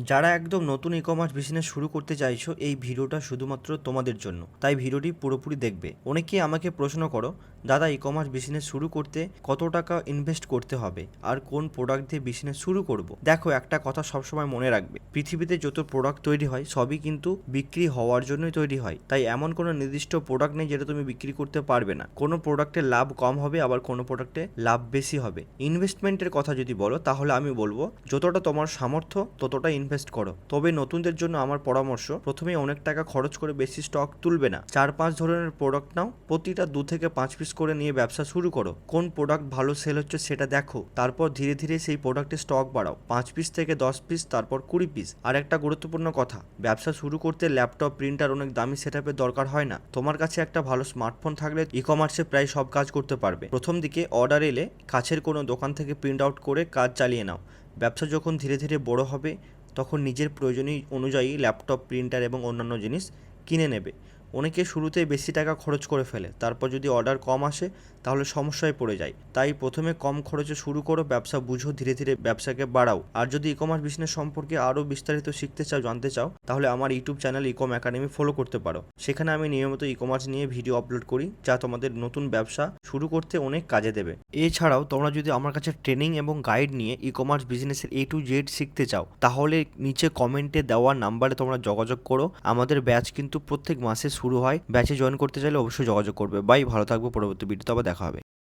যারা একদম নতুন ই কমার্স বিজনেস শুরু করতে চাইছো, এই ভিডিওটা শুধুমাত্র তোমাদের জন্য, তাই ভিডিওটি পুরোপুরি দেখবে। অনেকেই আমাকে প্রশ্ন করো, দাদা ই কমার্স বিজনেস শুরু করতে কত টাকা ইনভেস্ট করতে হবে আর কোন প্রোডাক্ট দিয়ে বিজনেস শুরু করব। দেখো, একটা কথা সবসময় মনে রাখবে, পৃথিবীতে যত প্রোডাক্ট তৈরি হয় সবই কিন্তু বিক্রি হওয়ার জন্যই তৈরি হয়। তাই এমন কোনো নির্দিষ্ট প্রোডাক্ট নেই যেটা তুমি বিক্রি করতে পারবে না। কোনো প্রোডাক্টে লাভ কম হবে, আবার কোনো প্রোডাক্টে লাভ বেশি হবে। ইনভেস্টমেন্টের কথা যদি বলো, তাহলে আমি বলবো যতটা তোমার সামর্থ্য ততটা ইনভেস্ট করো। তবে নতুনদের জন্য আমার পরামর্শ, প্রথমে অনেক টাকা খরচ করে বেশি স্টক তুলবে না। 4-5 ধরনের প্রোডাক্ট নাও, প্রতিটা 2 থেকে 5 পিস করে নিয়ে ব্যবসা শুরু করো। কোন প্রোডাক্ট ভালো সেল হচ্ছে সেটা দেখো, তারপর ধীরে ধীরে সেই প্রোডাক্টের স্টক বাড়াও। 5 পিস থেকে 10 পিস, তারপর 20 পিস। আর একটা গুরুত্বপূর্ণ কথা, ব্যবসা শুরু করতে ল্যাপটপ, প্রিন্টার, অনেক দামি সেটআপের দরকার হয় না। তোমার কাছে একটা ভালো স্মার্টফোন থাকলে ই কমার্সে প্রায় সব কাজ করতে পারবে। প্রথম দিকে অর্ডার এলে কাছের কোনো দোকান থেকে প্রিন্ট আউট করে কাজ চালিয়ে নাও। ব্যবসা যখন ধীরে ধীরে বড় হবে, তখন নিজের প্রয়োজনীয় অনুযায়ী ল্যাপটপ, প্রিন্টার এবং অন্যান্য জিনিস কিনে নেবে। অনেকে শুরুতেই বেশি টাকা খরচ করে ফেলে, তারপর যদি অর্ডার কম আসে তাহলে সমস্যায় পড়ে যায়। তাই প্রথমে কম খরচে শুরু করো, ব্যবসা বুঝো, ধীরে ধীরে ব্যবসাকে বাড়াও। আর যদি ই কমার্স বিজনেস সম্পর্কে আরও বিস্তারিত শিখতে চাও, জানতে চাও, তাহলে আমার ইউটিউব চ্যানেল ইকম একাডেমি ফলো করতে পারো। সেখানে আমি নিয়মিত ই কমার্স নিয়ে ভিডিও আপলোড করি, যা তোমাদের নতুন ব্যবসা শুরু করতে অনেক কাজে দেবে। এছাড়াও তোমরা যদি আমার কাছে ট্রেনিং এবং গাইড নিয়ে ই কমার্স বিজনেসের A to Z শিখতে চাও, তাহলে নিচে কমেন্টে দেওয়া নাম্বারে তোমরা যোগাযোগ করো। আমাদের ব্যাচ কিন্তু প্রত্যেক মাসে শুরু হয়। ব্যাচে জয়েন করতে চাইলে অবশ্যই যোগাযোগ করবে। বাই, ভালো থাকবো। পরবর্তী ভিডিওতে আবার দেখা হবে।